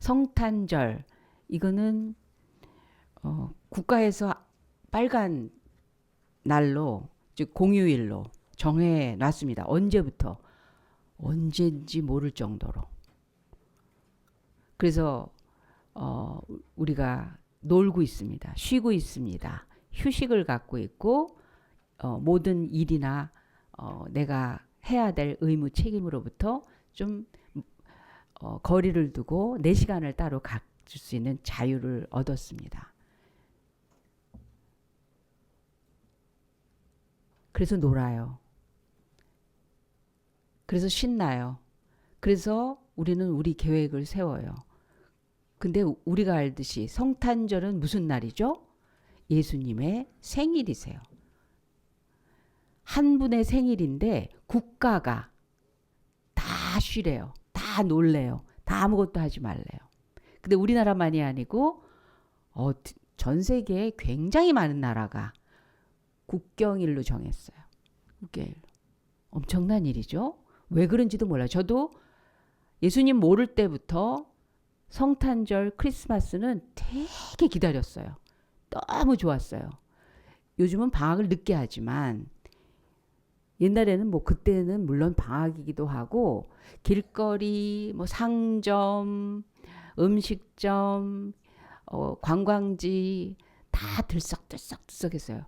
성탄절 이거는 국가에서 빨간 날로 즉 공휴일로 정해 놨습니다. 언제부터 언제인지 모를 정도로. 그래서 우리가 놀고 있습니다. 쉬고 있습니다. 휴식을 갖고 있고 모든 일이나 내가 해야 될 의무 책임으로부터 좀 거리를 두고 내 시간을 따로 가질 수 있는 자유를 얻었습니다. 그래서 놀아요. 그래서 신나요. 그래서 우리는 우리 계획을 세워요. 근데 우리가 알듯이 성탄절은 무슨 날이죠? 예수님의 생일이세요. 한 분의 생일인데 국가가 다 쉬래요. 다 놀래요. 다 아무것도 하지 말래요. 근데 우리나라만이 아니고 전 세계에 굉장히 많은 나라가 국경일로 정했어요. 국경일. 엄청난 일이죠. 왜 그런지도 몰라요. 저도 예수님 모를 때부터 성탄절, 크리스마스는 되게 기다렸어요. 너무 좋았어요. 요즘은 방학을 늦게 하지만 옛날에는 뭐 그때는 물론 방학이기도 하고 길거리, 뭐 상점, 음식점, 관광지 다 들썩들썩했어요.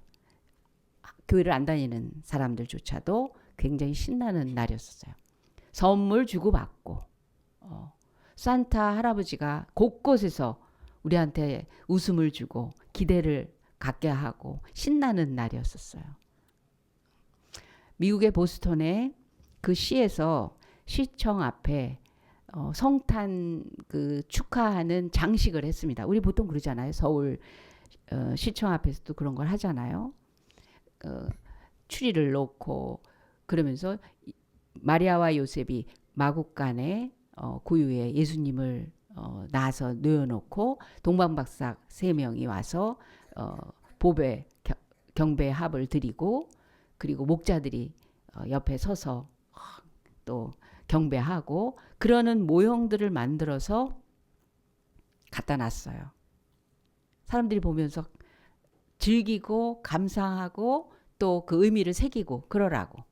교회를 안 다니는 사람들조차도 굉장히 신나는 날이었어요. 선물 주고받고 산타 할아버지가 곳곳에서 우리한테 웃음을 주고 기대를 갖게 하고 신나는 날이었었어요. 미국의 보스턴에 그 시에서 시청 앞에 성탄 그 축하하는 장식을 했습니다. 우리 보통 그러잖아요. 서울 시청 앞에서도 그런 걸 하잖아요. 추리를 놓고 그러면서 마리아와 요셉이 마국간에 구유에 예수님을 낳아서 놓여놓고 동방박사 3명이 와서 보배 경배 합을 드리고 그리고 목자들이 옆에 서서 또 경배하고 그러는 모형들을 만들어서 갖다 놨어요. 사람들이 보면서 즐기고 감상하고 또 그 의미를 새기고 그러라고.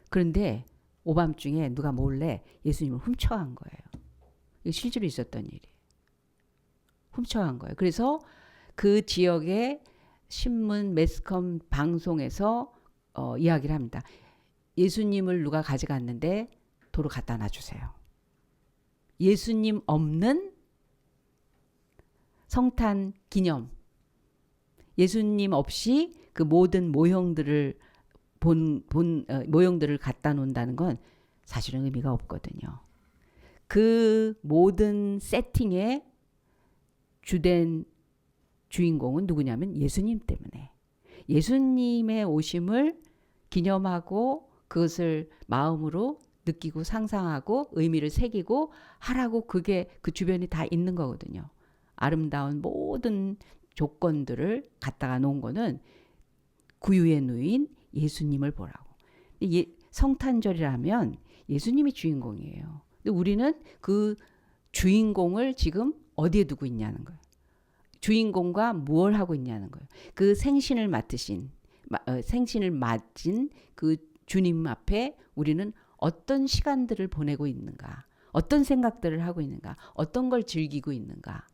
그런데 오밤중에 누가 몰래 예수님을 훔쳐간 거예요. 이거 실제로 있었던 일이에요. 훔쳐간 거예요. 그래서 그 지역의 신문, 매스컴 방송에서 이야기를 합니다. 예수님을 누가 가져갔는데 도로 갖다 놔주세요. 예수님 없는 성탄 기념. 예수님 없이 그 모든 모형들을 모형들을 갖다 놓는다는 건 사실은 의미가 없거든요. 그 모든 세팅의 주된 주인공은 누구냐면 예수님 때문에. 예수님의 오심을 기념하고 그것을 마음으로 느끼고 상상하고 의미를 새기고 하라고 그게 그 주변이 다 있는 거거든요. 아름다운 모든 조건들을 갖다가 놓은 거는 구유의 누인 예수님을 보라고. 성탄절이라면 예수님이 주인공이에요. 근데 우리는 그 주인공을 지금 어디에 두고 있냐는 거예요. 주인공과 무엇을 하고 있냐는 거예요. 그 생신을 생신을 맞은 그 주님 앞에 우리는 어떤 시간들을 보내고 있는가, 어떤 생각들을 하고 있는가, 어떤 걸 즐기고 있는가,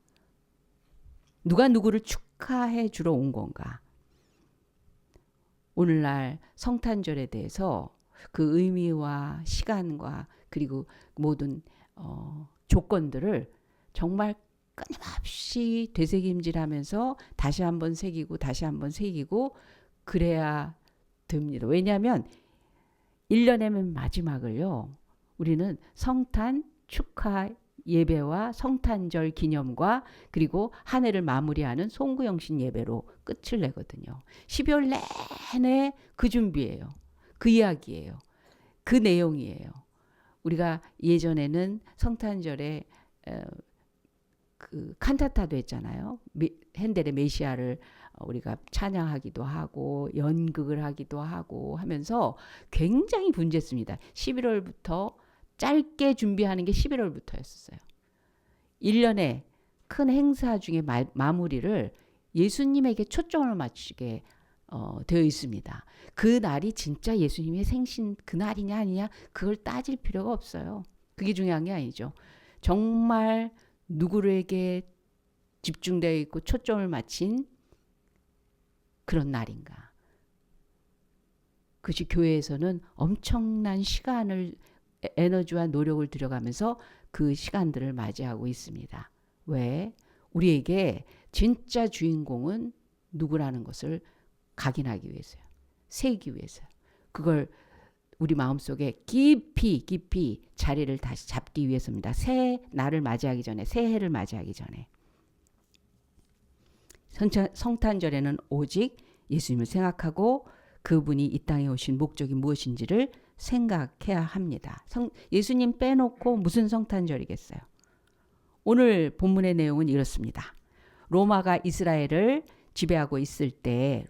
누가 누구를 축하해 주러 온 건가. 오늘날 성탄절에 대해서 그 의미와 시간과 그리고 모든 조건들을 정말 끊임없이 되새김질하면서 다시 한번 새기고 다시 한번 새기고 그래야 됩니다. 왜냐하면 1년의 마지막을요. 우리는 성탄 축하 예배와 성탄절 기념과 그리고 한 해를 마무리하는 송구영신 예배로 끝을 내거든요. 12월 내내 그 준비예요. 그 이야기예요. 그 내용이에요. 우리가 예전에는 성탄절에 그 칸타타도 했잖아요. 핸델의 메시아를 우리가 찬양하기도 하고 연극을 하기도 하고 하면서 굉장히 분주했습니다. 11월부터 짧게 준비하는 게 11월부터였어요. 1년의 큰 행사 중에 마무리를 예수님에게 초점을 맞추게 되어 있습니다. 그 날이 진짜 예수님의 생신 그 날이냐 아니냐 그걸 따질 필요가 없어요. 그게 중요한 게 아니죠. 정말 누구에게 집중되어 있고 초점을 맞춘 그런 날인가. 그것이 교회에서는 엄청난 시간을 에너지와 노력을 들여가면서 그 시간들을 맞이하고 있습니다. 왜? 우리에게 진짜 주인공은 누구라는 것을 각인하기 위해서요. 세기 위해서요. 그걸 우리 마음속에 깊이 자리를 다시 잡기 위해서입니다. 새 날을 맞이하기 전에, 새해를 맞이하기 전에. 성탄절에는 오직 예수님을 생각하고 그분이 이 땅에 오신 목적이 무엇인지를 생각해야 합니다. 예수님 빼놓고 무슨 성탄절이겠어요? 오늘 본문의 내용은 이렇습니다. 로마가 이스라엘을 지배하고 있을 때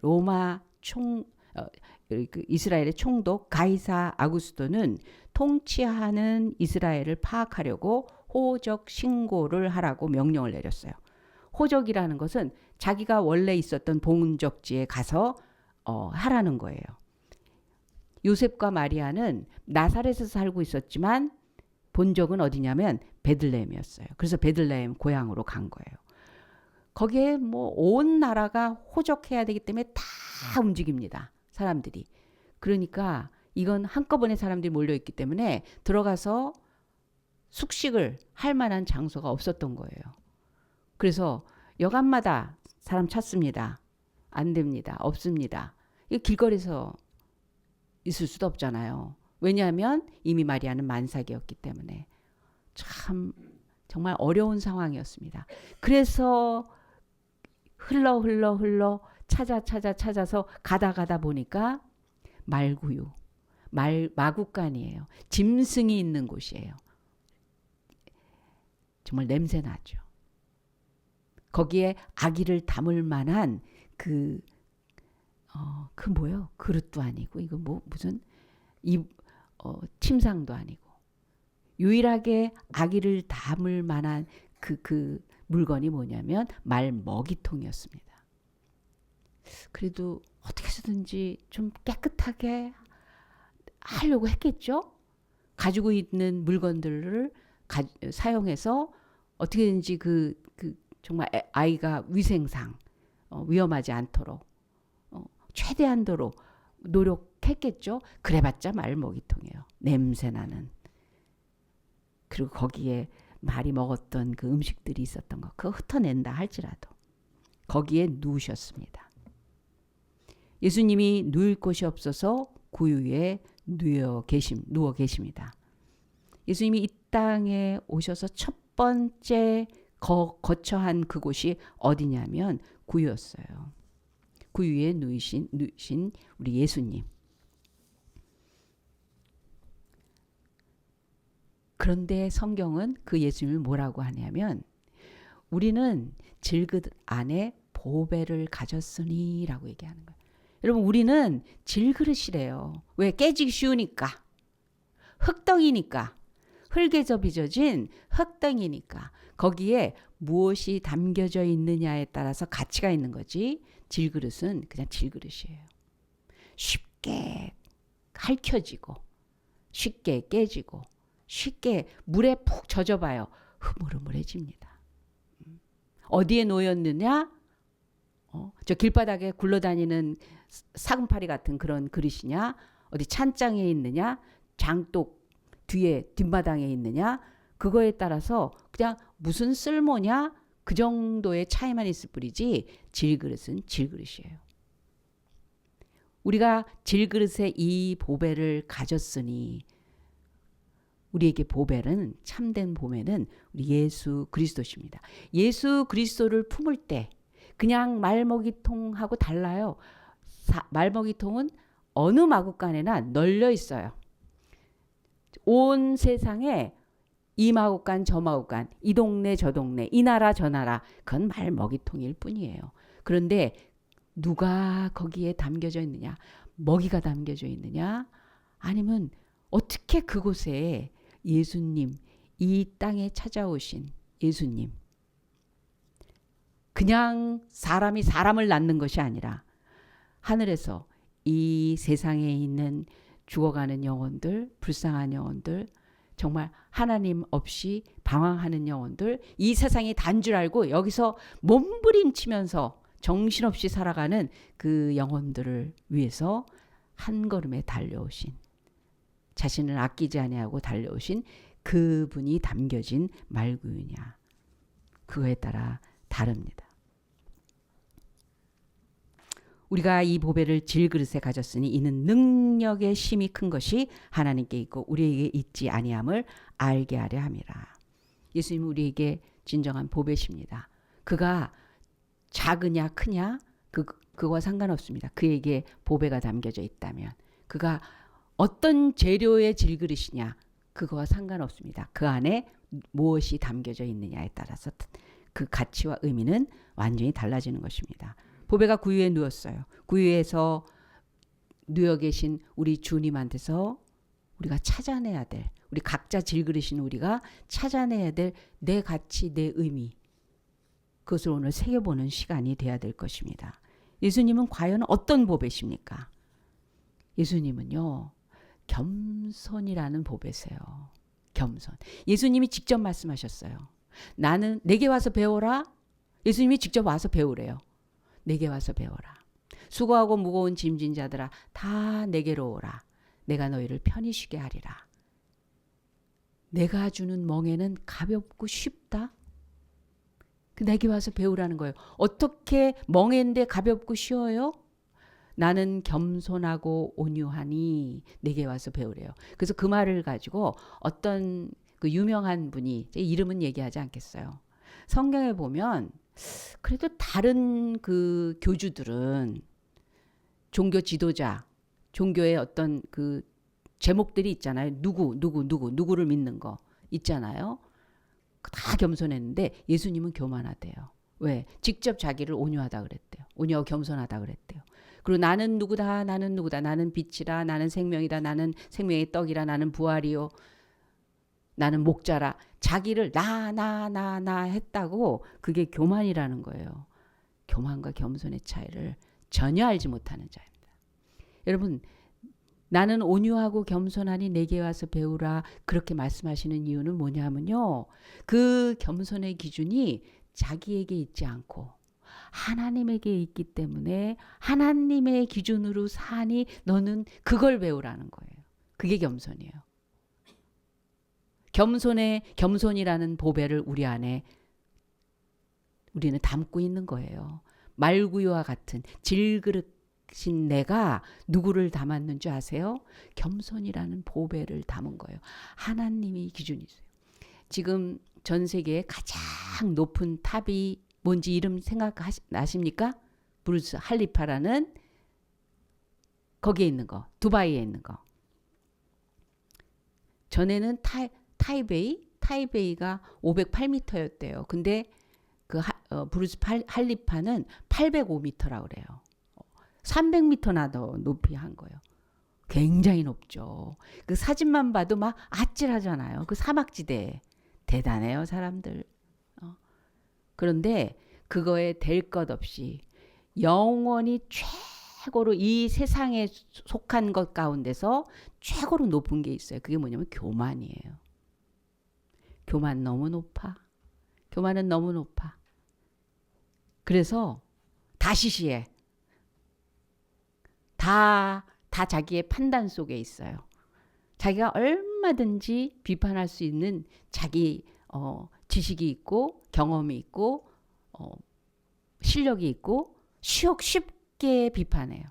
이스라엘의 총독 가이사 아구스토는 통치하는 이스라엘을 파악하려고 호적 신고를 하라고 명령을 내렸어요. 호적이라는 것은 자기가 원래 있었던 본적지에 가서 하라는 거예요. 요셉과 마리아는 나사렛에서 살고 있었지만 본적은 어디냐면 베들레헴이었어요. 그래서 베들레헴 고향으로 간 거예요. 거기에 뭐 온 나라가 호적해야 되기 때문에 다 움직입니다. 사람들이. 그러니까 이건 한꺼번에 사람들이 몰려있기 때문에 들어가서 숙식을 할 만한 장소가 없었던 거예요. 그래서 여간마다 사람 찾습니다. 안 됩니다. 없습니다. 길거리에서 있을 수도 없잖아요. 왜냐하면 이미 마리아는 만삭이었기 때문에. 참 정말 어려운 상황이었습니다. 그래서 흘러 찾아서 가다 보니까 말구유, 마구간이에요. 짐승이 있는 곳이에요. 정말 냄새 나죠. 거기에 아기를 담을 만한 뭐요? 그릇도 아니고 이거 무슨 침상도 아니고 유일하게 아기를 담을 만한 그 물건이 뭐냐면 말 먹이통이었습니다. 그래도 어떻게 해서든지 좀 깨끗하게 하려고 했겠죠. 가지고 있는 물건들을 사용해서 어떻게든지 정말 아이가 위생상 위험하지 않도록 최대한도로 노력했겠죠. 그래봤자 말 먹이통이에요. 냄새나는. 그리고 거기에 말이 먹었던 그 음식들이 있었던 거 그거 흩어낸다 할지라도 거기에 누우셨습니다. 예수님이 누울 곳이 없어서 구유에 누워 계십니다. 예수님이 이 땅에 오셔서 첫 번째 거처한 그곳이 어디냐면 구유였어요. 구유에 누이신 우리 예수님. 그런데 성경은 그 예수님을 뭐라고 하냐면 우리는 질그릇 안에 보배를 가졌으니 라고 얘기하는 거예요. 여러분 우리는 질그릇이래요. 왜? 깨지기 쉬우니까. 흙덩이니까. 흙에서 빚어진 흙덩이니까. 거기에 무엇이 담겨져 있느냐에 따라서 가치가 있는 거지. 질그릇은 그냥 질그릇이에요. 쉽게 핥혀지고 쉽게 깨지고 쉽게 물에 푹 젖어봐요. 흐물흐물해집니다. 어디에 놓였느냐? 저 길바닥에 굴러다니는 사금파리 같은 그런 그릇이냐? 어디 찬장에 있느냐? 장독 뒤에 뒷마당에 있느냐? 그거에 따라서 그냥 무슨 쓸모냐? 그 정도의 차이만 있을 뿐이지 질그릇은 질그릇이에요. 우리가 질그릇에 이 보배를 가졌으니 우리에게 보배는 참된 보배는 우리 예수 그리스도십니다. 예수 그리스도를 품을 때 그냥 말먹이통하고 달라요. 말먹이통은 어느 마구간에나 널려 있어요. 온 세상에 이 마구간 저 마구간 이 동네 저 동네 이 나라 저 나라 그건 말먹이통일 뿐이에요. 그런데 누가 거기에 담겨져 있느냐? 먹이가 담겨져 있느냐? 아니면 어떻게 그곳에 예수님 이 땅에 찾아오신 예수님. 그냥 사람이 사람을 낳는 것이 아니라 하늘에서 이 세상에 있는 죽어가는 영혼들, 불쌍한 영혼들, 정말 하나님 없이 방황하는 영혼들, 이 세상이 단 줄 알고 여기서 몸부림치면서 정신없이 살아가는 그 영혼들을 위해서 한 걸음에 달려오신, 자신을 아끼지 아니하고 달려오신 그분이 담겨진 말구유냐, 그거에 따라 다릅니다. 우리가 이 보배를 질그릇에 가졌으니 이는 능력의 심이 큰 것이 하나님께 있고 우리에게 있지 아니함을 알게 하려 함이라. 예수님은 우리에게 진정한 보배십니다. 그가 작으냐 크냐 그거와 상관없습니다. 그에게 보배가 담겨져 있다면, 그가 어떤 재료의 질그릇이냐 그거와 상관없습니다. 그 안에 무엇이 담겨져 있느냐에 따라서 그 가치와 의미는 완전히 달라지는 것입니다. 보배가 구유에 누웠어요. 구유에서 누워 계신 우리 주님한테서 우리가 찾아내야 될, 우리 각자 질그릇인 우리가 찾아내야 될 내 가치, 내 의미, 그것을 오늘 새겨보는 시간이 돼야 될 것입니다. 예수님은 과연 어떤 보배십니까? 예수님은요, 겸손이라는 보배세요. 겸손. 예수님이 직접 말씀하셨어요. 나는 내게 와서 배워라. 예수님이 직접 와서 배우래요. 내게 와서 배워라. 수고하고 무거운 짐진 자들아 다 내게로 오라. 내가 너희를 편히 쉬게 하리라. 내가 주는 멍에는 가볍고 쉽다. 내게 와서 배우라는 거예요. 어떻게 멍에인데 가볍고 쉬워요? 나는 겸손하고 온유하니 내게 와서 배우래요. 그래서 그 말을 가지고 어떤 그 유명한 분이, 제 이름은 얘기하지 않겠어요. 성경에 보면 그래도 다른 그 교주들은 종교 지도자, 종교의 어떤 그 제목들이 있잖아요. 누구를 믿는 거 있잖아요. 다 겸손했는데 예수님은 교만하대요. 왜? 직접 자기를 온유하다 그랬대요. 온유하고 겸손하다 그랬대요. 그리고 나는 누구다, 나는 누구다, 나는 빛이라, 나는 생명이다, 나는 생명의 떡이라, 나는 부활이요, 나는 목자라. 자기를 나 했다고, 그게 교만이라는 거예요. 교만과 겸손의 차이를 전혀 알지 못하는 자입니다. 여러분, 나는 온유하고 겸손하니 내게 와서 배우라, 그렇게 말씀하시는 이유는 뭐냐면요, 그 겸손의 기준이 자기에게 있지 않고 하나님에게 있기 때문에 하나님의 기준으로 사니 너는 그걸 배우라는 거예요. 그게 겸손이에요. 겸손이라는 보배를 우리 안에 우리는 담고 있는 거예요. 말구유와 같은 질그릇인 내가 누구를 담았는 줄 아세요? 겸손이라는 보배를 담은 거예요. 하나님이 기준이세요. 지금 전 세계에 가장 높은 탑이 뭔지 이름 생각나십니까? 브루스 할리파라는, 거기에 있는 거, 두바이에 있는 거. 전에는 타이베이가 508m였대요. 근데 그 브루스 할리파는 805m라고 그래요. 300m나 더 높이 한 거예요. 굉장히 높죠. 그 사진만 봐도 막 아찔하잖아요. 그 사막지대에. 대단해요, 사람들. 그런데 그거에 될 것 없이 영원히 최고로 이 세상에 속한 것 가운데서 최고로 높은 게 있어요. 그게 뭐냐면 교만이에요. 교만 너무 높아. 교만은 너무 높아. 그래서 다 시시해. 다 자기의 판단 속에 있어요. 자기가 얼마든지 비판할 수 있는 자기 지식이 있고 경험이 있고 실력이 있고 쉽게 비판해요.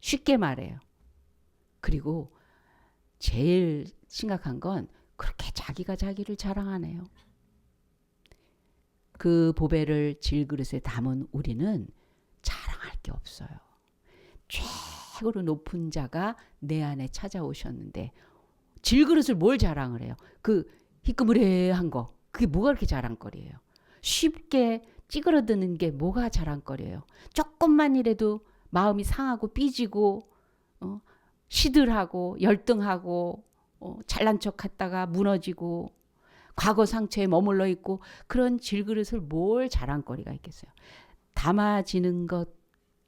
쉽게 말해요. 그리고 제일 심각한 건 그렇게 자기가 자기를 자랑하네요. 그 보배를 질그릇에 담은 우리는 자랑할 게 없어요. 최고로 높은 자가 내 안에 찾아오셨는데 질그릇을 뭘 자랑을 해요? 그 희끄무레한 거, 그게 뭐가 그렇게 자랑거리예요? 쉽게 찌그러드는 게 뭐가 자랑거리예요? 조금만이라도 마음이 상하고 삐지고 시들하고 열등하고 잘난 척 했다가 무너지고 과거 상처에 머물러 있고 그런 질그릇을 뭘 자랑거리가 있겠어요. 담아지는 것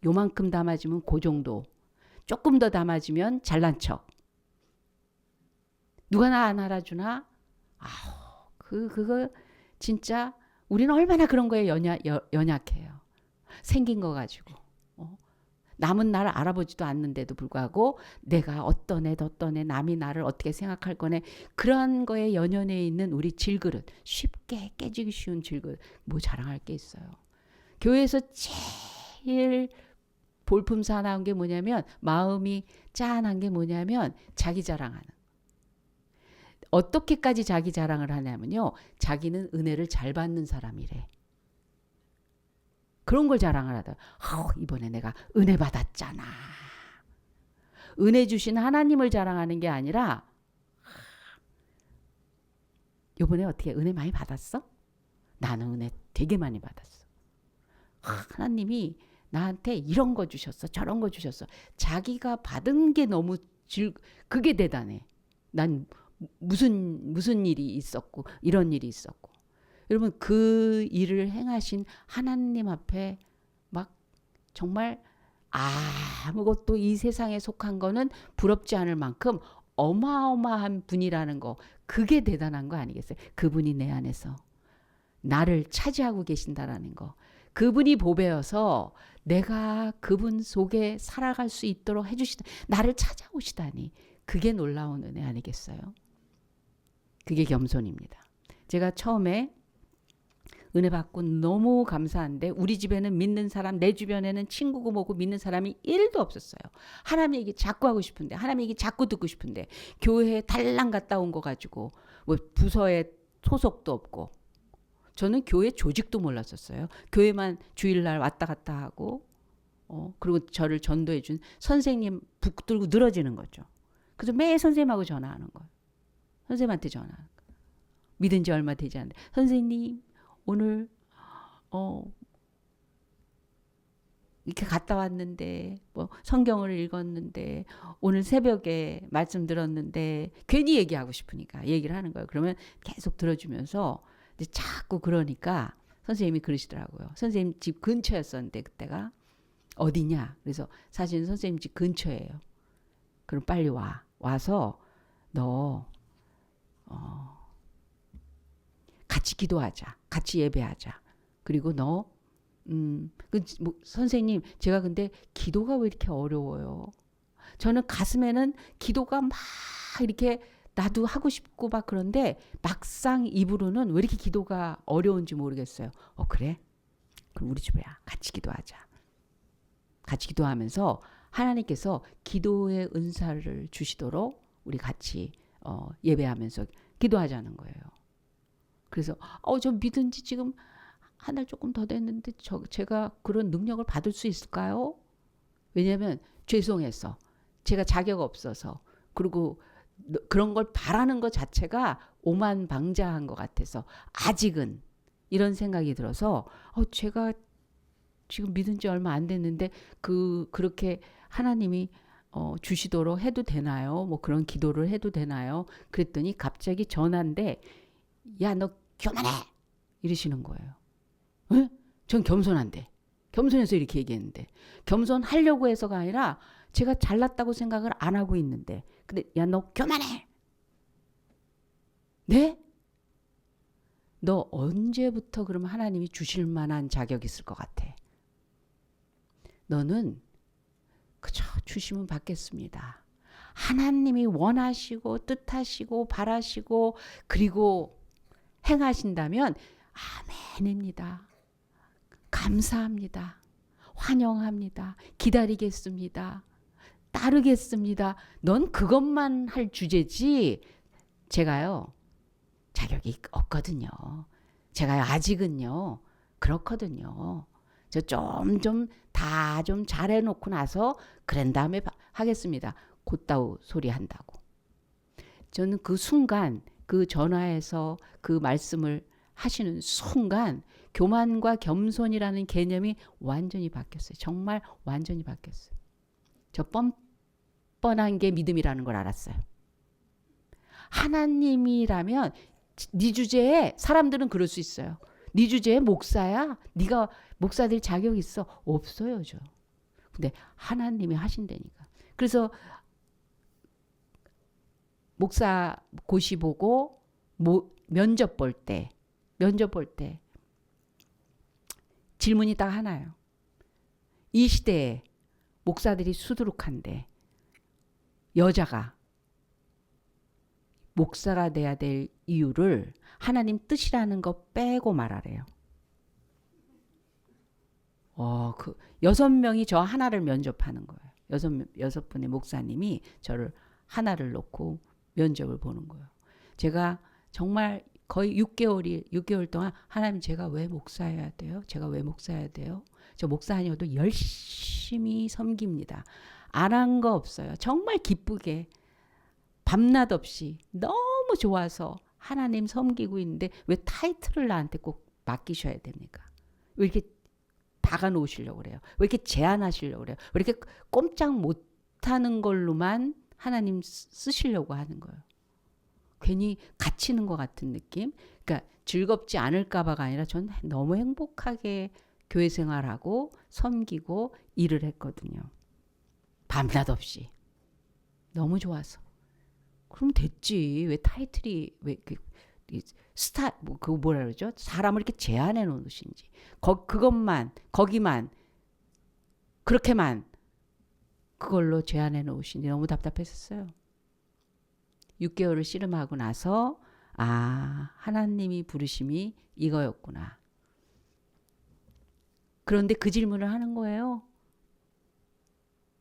요만큼 담아지면 그 정도. 조금 더 담아지면 잘난 척. 누가 나 안 알아주나? 아우, 그거 진짜 우리는 얼마나 그런 거에 연약해요. 생긴 거 가지고. 남은 나를 알아보지도 않는데도 불구하고 내가 어떤 애 남이 나를 어떻게 생각할 거네 그런 거에 연연해 있는 우리 질그릇 쉽게 깨지기 쉬운 질그릇 뭐 자랑할 게 있어요. 교회에서 제일 볼품사나운 게 뭐냐면 마음이 짠한 게 뭐냐면 자기 자랑하는. 어떻게까지 자기 자랑을 하냐면요. 자기는 은혜를 잘 받는 사람이래. 그런 걸 자랑을 하다. 이번에 내가 은혜 받았잖아. 은혜 주신 하나님을 자랑하는 게 아니라 이번에 어떻게 은혜 많이 받았어? 나는 은혜 되게 많이 받았어. 하나님이 나한테 이런 거 주셨어. 저런 거 주셨어. 자기가 받은 게 너무 그게 대단해. 난 무슨 일이 있었고 이런 일이 있었고. 여러분 그 일을 행하신 하나님 앞에 막 정말 아무것도 이 세상에 속한 거는 부럽지 않을 만큼 어마어마한 분이라는 거 그게 대단한 거 아니겠어요? 그분이 내 안에서 나를 차지하고 계신다라는 거. 그분이 보배여서 내가 그분 속에 살아갈 수 있도록 해주시다. 나를 찾아오시다니. 그게 놀라운 은혜 아니겠어요? 그게 겸손입니다. 제가 처음에 은혜 받고 너무 감사한데 우리 집에는 믿는 사람, 내 주변에는 친구고 뭐고 믿는 사람이 1도 없었어요. 하나님 얘기 자꾸 하고 싶은데, 하나님 얘기 자꾸 듣고 싶은데, 교회에 달랑 갔다 온 거 가지고 뭐 부서에 소속도 없고, 저는 교회 조직도 몰랐었어요. 교회만 주일날 왔다 갔다 하고, 그리고 저를 전도해 준 선생님 붙들고 늘어지는 거죠. 그래서 매일 선생님하고 전화하는 거예요. 선생님한테 전화하는 거예요. 믿은 지 얼마 되지 않는데, 선생님 오늘 이렇게 갔다 왔는데 뭐 성경을 읽었는데 오늘 새벽에 말씀 들었는데 괜히 얘기하고 싶으니까 얘기를 하는 거예요. 그러면 계속 들어주면서 이제 자꾸 그러니까 선생님이 그러시더라고요. 선생님 집 근처였었는데 그때가 어디냐? 그래서 사실은 선생님 집 근처예요. 그럼 빨리 와서 너 같이 기도하자. 같이 예배하자. 그리고 너 선생님 제가 근데 기도가 왜 이렇게 어려워요? 저는 가슴에는 기도가 막 이렇게 나도 하고 싶고 막 그런데 막상 입으로는 왜 이렇게 기도가 어려운지 모르겠어요. 그래? 그럼 우리 집에 같이 기도하자. 같이 기도하면서 하나님께서 기도의 은사를 주시도록 우리 같이 예배하면서 기도하자는 거예요. 그래서 저 믿은 지 지금 한 달 조금 더 됐는데 제가 그런 능력을 받을 수 있을까요? 왜냐하면 죄송해서 제가 자격 없어서 그리고 그런 걸 바라는 것 자체가 오만방자한 것 같아서 아직은 이런 생각이 들어서 제가 지금 믿은 지 얼마 안 됐는데 그렇게 하나님이 주시도록 해도 되나요? 뭐 그런 기도를 해도 되나요? 그랬더니 갑자기 전화인데 야, 너 교만해! 이러시는 거예요. 에? 전 겸손한데. 겸손해서 이렇게 얘기했는데. 겸손하려고 해서가 아니라 제가 잘났다고 생각을 안 하고 있는데. 근데 야, 너 교만해! 네? 너 언제부터 그러면 하나님이 주실 만한 자격이 있을 것 같아? 너는 그저 주시면 받겠습니다. 하나님이 원하시고 뜻하시고 바라시고 그리고 행하신다면 아멘입니다. 감사합니다. 환영합니다. 기다리겠습니다. 따르겠습니다. 넌 그것만 할 주제지 제가요 자격이 없거든요. 제가요 아직은요 그렇거든요. 저 좀 잘해놓고 나서 그런 다음에 하겠습니다. 곧다우 소리 한다고. 저는 그 순간 그 전화에서 그 말씀을 하시는 순간 교만과 겸손이라는 개념이 완전히 바뀌었어요. 정말 완전히 바뀌었어요. 저 뻔뻔한 게 믿음이라는 걸 알았어요. 하나님이라면 네 주제에 사람들은 그럴 수 있어요. 네 주제에 목사야? 네가 목사 될 자격 있어? 없어요, 저. 근데 하나님이 하신다니까. 그래서 목사 고시 보고 면접 볼 때 질문이 딱 하나요. 이 시대에 목사들이 수두룩한데 여자가 목사가 돼야 될 이유를 하나님 뜻이라는 거 빼고 말하래요. 그 6명이 저 하나를 면접하는 거예요. 6분의 목사님이 저를 하나를 놓고 면접을 보는 거예요. 제가 정말 거의 6개월 동안 하나님 제가 왜 목사해야 돼요? 제가 왜 목사해야 돼요? 저 목사 아니어도 열심히 섬깁니다. 안 한 거 없어요. 정말 기쁘게 밤낮 없이 너무 좋아서 하나님 섬기고 있는데 왜 타이틀을 나한테 꼭 맡기셔야 됩니까? 왜 이렇게 박아 놓으시려고 그래요? 왜 이렇게 제한하시려고 그래요? 왜 이렇게 꼼짝 못하는 걸로만 하나님 쓰시려고 하는 거예요? 괜히 갇히는 것 같은 느낌? 그러니까 즐겁지 않을까봐가 아니라 전 너무 행복하게 교회 생활하고 섬기고 일을 했거든요. 밤낮 없이. 너무 좋아서. 그럼 됐지. 왜 타이틀이 왜 스타 그거 뭐라 그러죠? 사람을 이렇게 제한해 놓으신지. 거기만 그렇게만 그걸로 제한해 놓으신지 너무 답답했었어요. 6개월을 씨름하고 나서 하나님이 부르심이 이거였구나. 그런데 그 질문을 하는 거예요.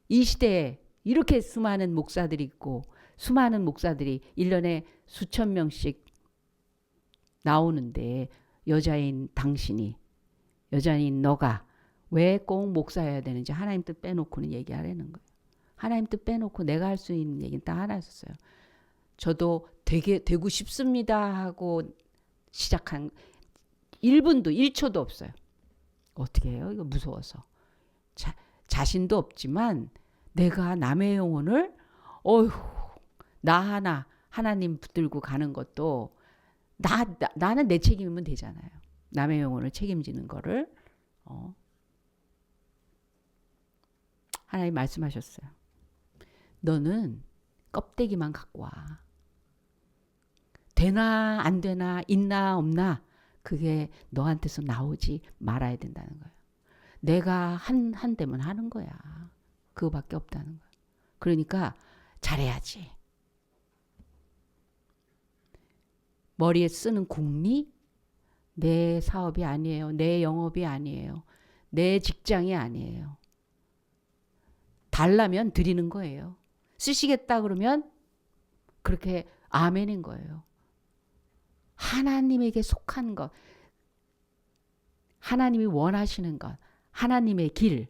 이 시대에 이렇게 수많은 목사들이 있고 수많은 목사들이 1년에 수천 명씩 나오는데 여자인 당신이, 여자인 너가 왜 꼭 목사여야 되는지 하나님 뜻 빼놓고는 얘기하라는 거예요. 하나님 뜻 빼놓고 내가 할 수 있는 얘기는 딱 하나였어요. 저도 되고 싶습니다 하고 시작한 1분도 1초도 없어요. 어떻게 해요? 이거 무서워서. 자신도 없지만 내가 남의 영혼을 나 하나 하나님 붙들고 가는 것도 나는 내 책임이면 되잖아요. 남의 영혼을 책임지는 거를 하나님 말씀하셨어요. 너는 껍데기만 갖고 와. 되나 안 되나 있나 없나 그게 너한테서 나오지 말아야 된다는 거예요. 내가 한대면 하는 거야. 그거밖에 없다는 거예요. 그러니까 잘해야지. 머리에 쓰는 궁리 내 사업이 아니에요. 내 영업이 아니에요. 내 직장이 아니에요. 달라면 드리는 거예요. 쓰시겠다 그러면 그렇게 아멘인 거예요. 하나님에게 속한 것, 하나님이 원하시는 것, 하나님의 길,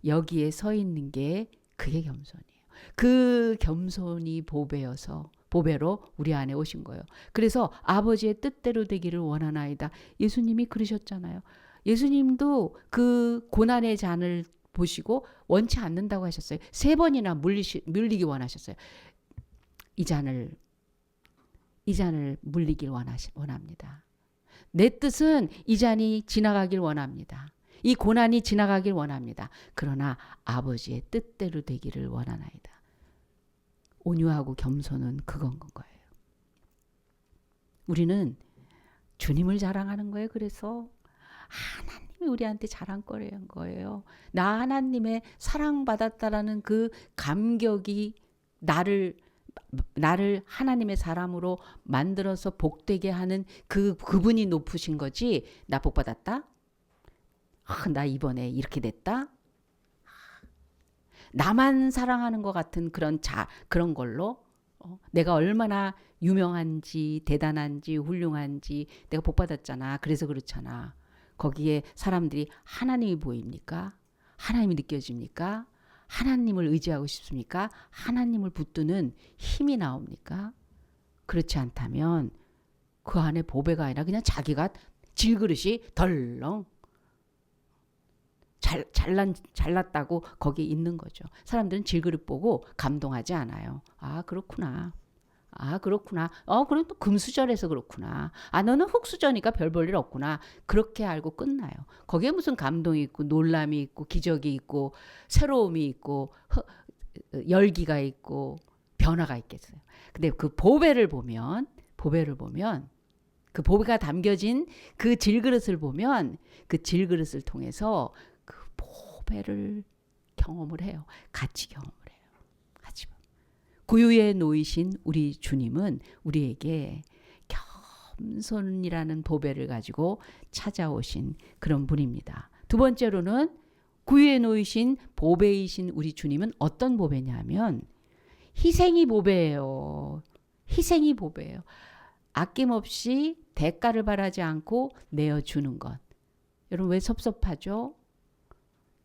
여기에 서 있는 게 그게 겸손이에요. 그 겸손이 보배로 우리 안에 오신 거예요. 그래서 아버지의 뜻대로 되기를 원하나이다. 예수님이 그러셨잖아요. 예수님도 그 고난의 잔을 보시고 원치 않는다고 하셨어요. 3번이나 물리기 원하셨어요. 이 잔을 물리길 원합니다. 내 뜻은 이 잔이 지나가길 원합니다. 이 고난이 지나가길 원합니다. 그러나 아버지의 뜻대로 되기를 원하나이다. 온유하고 겸손은 그건 거예요. 우리는 주님을 자랑하는 거예요. 그래서 하나님이 우리한테 자랑거리한 거예요. 나 하나님의 사랑받았다라는 그 감격이 나를 하나님의 사람으로 만들어서 복되게 하는 그분이 높으신 거지. 나 복받았다? 나 이번에 이렇게 됐다? 나만 사랑하는 것 같은 그런 걸로 내가 얼마나 유명한지 대단한지 훌륭한지 내가 복받았잖아. 그래서 그렇잖아. 거기에 사람들이 하나님이 보입니까? 하나님이 느껴집니까? 하나님을 의지하고 싶습니까? 하나님을 붙드는 힘이 나옵니까? 그렇지 않다면 그 안에 보배가 아니라 그냥 자기가 질그릇이 덜렁 잘났다고 거기에 있는 거죠. 사람들은 질그릇 보고 감동하지 않아요. 그렇구나. 아, 그렇구나. 그럼 또 금수저라서 그렇구나. 아, 너는 흙수저니까 별 볼 일 없구나. 그렇게 알고 끝나요. 거기에 무슨 감동이 있고 놀람이 있고 기적이 있고 새로움이 있고 열기가 있고 변화가 있겠어요. 근데 그 보배를 보면 그 보배가 담겨진 그 질그릇을 보면 그 질그릇을 통해서 그 보배를 경험을 해요. 같이 경험을 해요. 같이. 구유에 놓이신 우리 주님은 우리에게 겸손이라는 보배를 가지고 찾아오신 그런 분입니다. 두 번째로는 구유에 놓이신 보배이신 우리 주님은 어떤 보배냐면 희생이 보배예요. 희생이 보배예요. 아낌없이 대가를 바라지 않고 내어주는 것. 여러분 왜 섭섭하죠?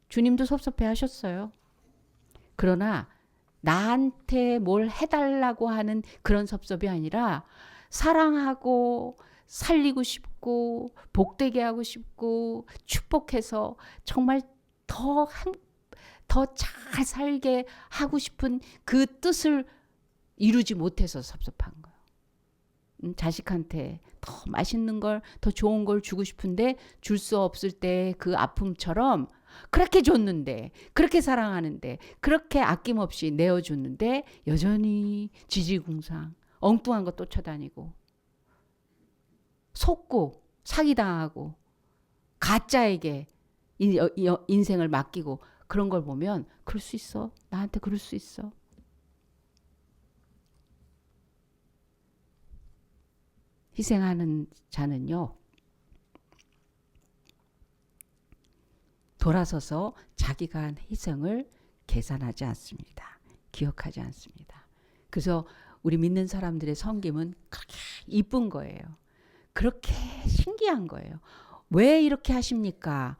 주님도 섭섭해 하셨어요. 그러나 나한테 뭘 해달라고 하는 그런 섭섭이 아니라 사랑하고 살리고 싶고 복되게 하고 싶고 축복해서 정말 더 잘 살게 하고 싶은 그 뜻을 이루지 못해서 섭섭한 거예요. 자식한테 더 맛있는 걸, 더 좋은 걸 주고 싶은데 줄 수 없을 때 그 아픔처럼 그렇게 줬는데, 그렇게 사랑하는데, 그렇게 아낌없이 내어줬는데 여전히 지지궁상, 엉뚱한 거 쫓아다니고 속고 사기당하고 가짜에게 인생을 맡기고 그런 걸 보면 그럴 수 있어. 나한테 그럴 수 있어. 희생하는 자는요. 돌아서서 자기가 한 희생을 계산하지 않습니다. 기억하지 않습니다. 그래서 우리 믿는 사람들의 섬김은 그렇게 이쁜 거예요. 그렇게 신기한 거예요. 왜 이렇게 하십니까?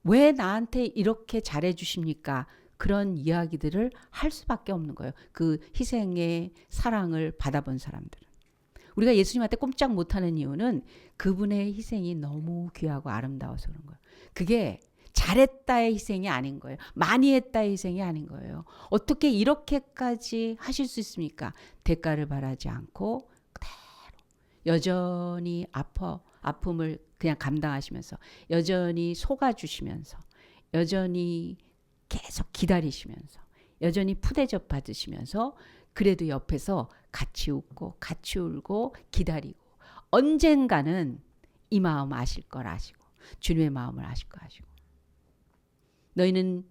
왜 나한테 이렇게 잘해 주십니까? 그런 이야기들을 할 수밖에 없는 거예요. 그 희생의 사랑을 받아본 사람들은. 우리가 예수님한테 꼼짝 못하는 이유는 그분의 희생이 너무 귀하고 아름다워서 그런 거예요. 그게 잘했다의 희생이 아닌 거예요. 많이 했다의 희생이 아닌 거예요. 어떻게 이렇게까지 하실 수 있습니까? 대가를 바라지 않고 그대로 여전히 아픔을 그냥 감당하시면서 여전히 속아주시면서 여전히 계속 기다리시면서 여전히 푸대접 받으시면서 그래도 옆에서 같이 웃고 같이 울고 기다리고 언젠가는 이 마음 아실 걸 아시고 주님의 마음을 아실 걸 아시고 너희는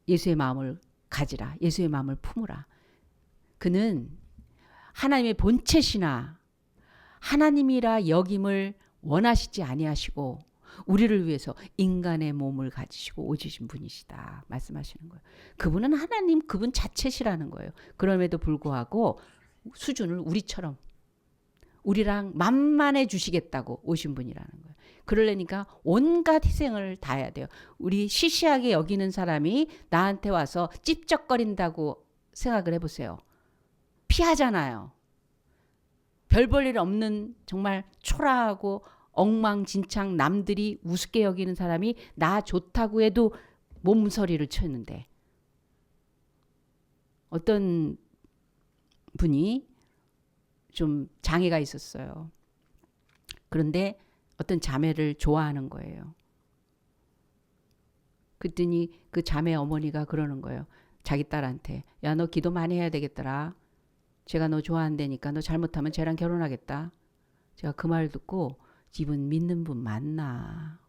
예수의 마음을 가지라. 예수의 마음을 품으라. 그는 하나님의 본체시나 하나님이라 여김을 원하시지 아니하시고 우리를 위해서 인간의 몸을 가지시고 오시신 분이시다 말씀하시는 거예요. 그분은 하나님 그분 자체시라는 거예요. 그럼에도 불구하고 수준을 우리처럼 우리랑 만만해 주시겠다고 오신 분이라는 거예요. 그러려니까 온갖 희생을 다해야 돼요. 우리 시시하게 여기는 사람이 나한테 와서 찝쩍거린다고 생각을 해보세요. 피하잖아요. 별 볼 일 없는 정말 초라하고 엉망진창 남들이 우습게 여기는 사람이 나 좋다고 해도 몸서리를 쳤는데 어떤 분이 좀 장애가 있었어요. 그런데 어떤 자매를 좋아하는 거예요. 그랬더니 그 자매 어머니가 그러는 거예요. 자기 딸한테 야 너 기도 많이 해야 되겠더라. 제가 너 좋아한다니까 너 잘못하면 쟤랑 결혼하겠다. 제가 그 말 듣고 이분 믿는 분 맞나.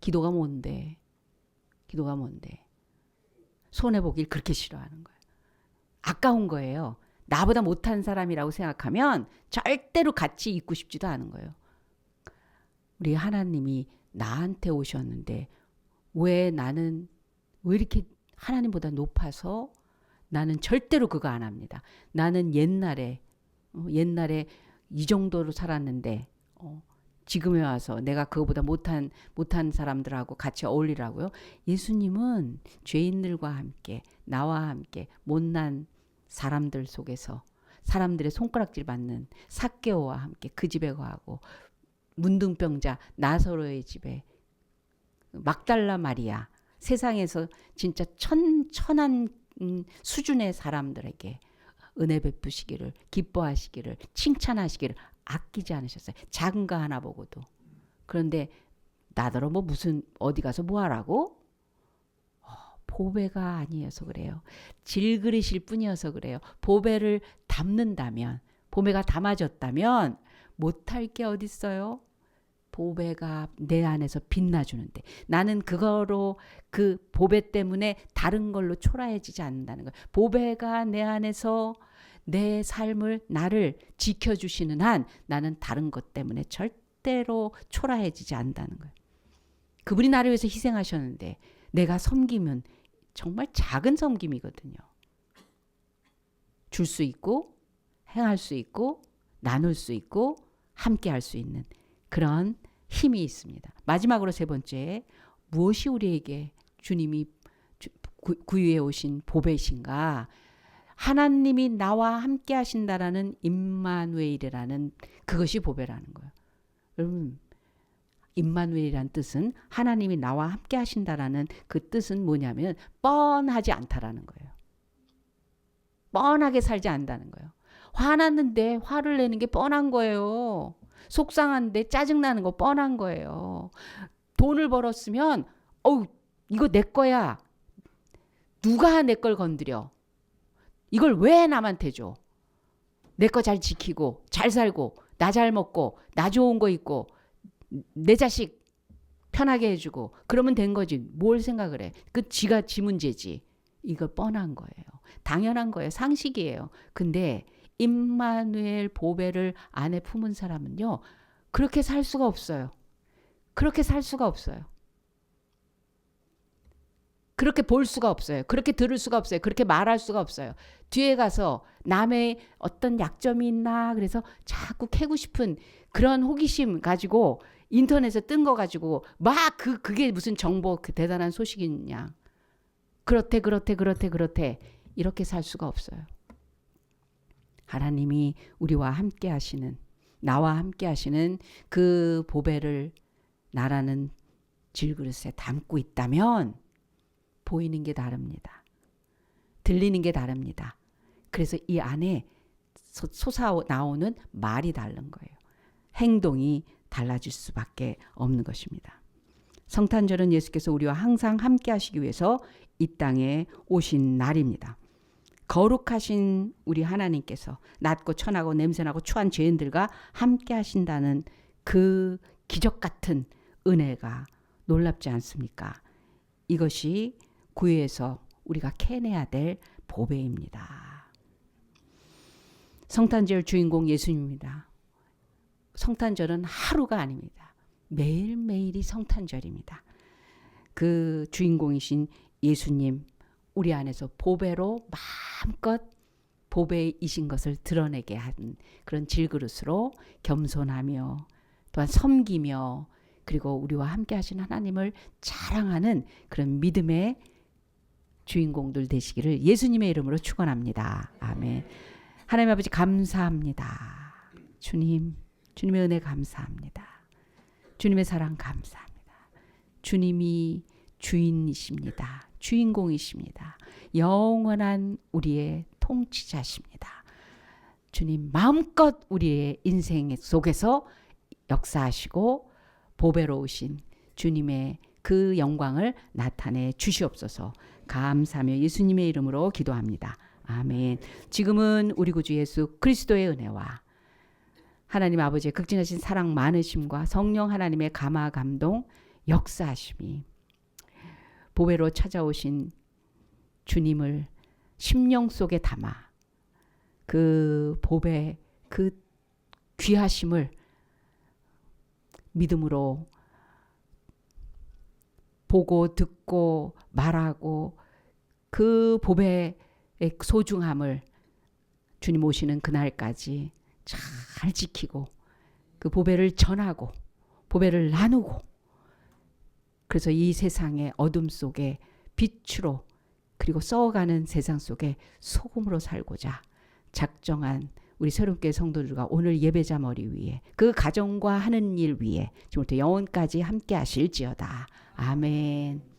기도가 뭔데. 기도가 뭔데. 손해보길 그렇게 싫어하는 거예요. 아까운 거예요. 나보다 못한 사람이라고 생각하면 절대로 같이 있고 싶지도 않은 거예요. 우리 하나님이 나한테 오셨는데 왜 나는 왜 이렇게 하나님보다 높아서 나는 절대로 그거 안 합니다. 나는 옛날에 이 정도로 살았는데 지금에 와서 내가 그거보다 못한 사람들하고 같이 어울리라고요. 예수님은 죄인들과 함께 나와 함께 못난 사람들 속에서 사람들의 손가락질 받는 삭개오와 함께 그 집에 가고 문둥병자 나사로의 집에 막달라 마리아 세상에서 진짜 천한 수준의 사람들에게 은혜 베푸시기를, 기뻐하시기를, 칭찬하시기를 아끼지 않으셨어요. 작은 거 하나 보고도. 그런데 나더러 뭐 무슨 어디 가서 뭐 하라고? 보배가 아니어서 그래요. 질그릇일 뿐이어서 그래요. 보배를 담는다면, 보배가 담아졌다면 못할 게 어딨어요? 보배가 내 안에서 빛나주는데 나는 그거로 그 보배 때문에 다른 걸로 초라해지지 않는다는 거예요. 보배가 내 안에서 내 삶을 나를 지켜주시는 한 나는 다른 것 때문에 절대로 초라해지지 않는다는 거예요. 그분이 나를 위해서 희생하셨는데 내가 섬기면 정말 작은 섬김이거든요. 줄 수 있고 행할 수 있고 나눌 수 있고 함께 할 수 있는 그런 힘이 있습니다. 마지막으로 세 번째, 무엇이 우리에게 주님이 구유해 오신 보배신가? 하나님이 나와 함께 하신다라는 임마누엘이라는 그것이 보배라는 거예요. 여러분, 임마누엘이라는 뜻은 하나님이 나와 함께 하신다라는 그 뜻은 뭐냐면 뻔하지 않다라는 거예요. 뻔하게 살지 않는다는 거예요. 화났는데 화를 내는 게 뻔한 거예요. 속상한데 짜증나는 거 뻔한 거예요. 돈을 벌었으면 이거 내 거야. 누가 내 걸 건드려. 이걸 왜 남한테 줘. 내 거 잘 지키고 잘 살고 나 잘 먹고 나 좋은 거 있고 내 자식 편하게 해주고 그러면 된 거지. 뭘 생각을 해. 그 지가 지 문제지. 이거 뻔한 거예요. 당연한 거예요. 상식이에요. 근데 임마누엘 보배를 안에 품은 사람은요. 그렇게 살 수가 없어요. 그렇게 살 수가 없어요. 그렇게 볼 수가 없어요. 그렇게 들을 수가 없어요. 그렇게 말할 수가 없어요. 뒤에 가서 남의 어떤 약점이 있나 그래서 자꾸 캐고 싶은 그런 호기심 가지고 인터넷에 뜬 거 가지고 막 그게 무슨 정보 그 대단한 소식이냐. 그렇대 이렇게 살 수가 없어요. 하나님이 우리와 함께 하시는 나와 함께 하시는 그 보배를 나라는 질그릇에 담고 있다면 보이는 게 다릅니다. 들리는 게 다릅니다. 그래서 이 안에 솟아나오는 말이 다른 거예요. 행동이 달라질 수밖에 없는 것입니다. 성탄절은 예수께서 우리와 항상 함께 하시기 위해서 이 땅에 오신 날입니다. 거룩하신 우리 하나님께서 낮고 천하고 냄새나고 추한 죄인들과 함께 하신다는 그 기적 같은 은혜가 놀랍지 않습니까? 이것이 구유에서 우리가 캐내야 될 보배입니다. 성탄절 주인공 예수님입니다. 성탄절은 하루가 아닙니다. 매일매일이 성탄절입니다. 그 주인공이신 예수님 우리 안에서 보배로 마음껏 보배이신 것을 드러내게 하는 그런 질그릇으로 겸손하며 또한 섬기며 그리고 우리와 함께 하신 하나님을 자랑하는 그런 믿음의 주인공들 되시기를 예수님의 이름으로 축원합니다. 아멘. 하나님 아버지 감사합니다. 주님의 은혜 감사합니다. 주님의 사랑 감사합니다. 주님이 주인이십니다. 주인공이십니다. 영원한 우리의 통치자십니다. 주님 마음껏 우리의 인생 속에서 역사하시고 보배로우신 주님의 그 영광을 나타내 주시옵소서. 감사하며 예수님의 이름으로 기도합니다. 아멘. 지금은 우리 구주 예수 그리스도의 은혜와 하나님 아버지의 극진하신 사랑 많으심과 성령 하나님의 감화 감동 역사하심이 보배로 찾아오신 주님을 심령 속에 담아 그 보배 그 귀하심을 믿음으로 보고 듣고 말하고 그 보배의 소중함을 주님 오시는 그날까지 잘 지키고 그 보배를 전하고 보배를 나누고 그래서 이 세상의 어둠 속에 빛으로 그리고 썩어가는 세상 속에 소금으로 살고자 작정한 우리 새롭게 성도들과 오늘 예배자 머리 위에 그 가정과 하는 일 위에 지금부터 영원까지 함께 하실지어다. 아멘.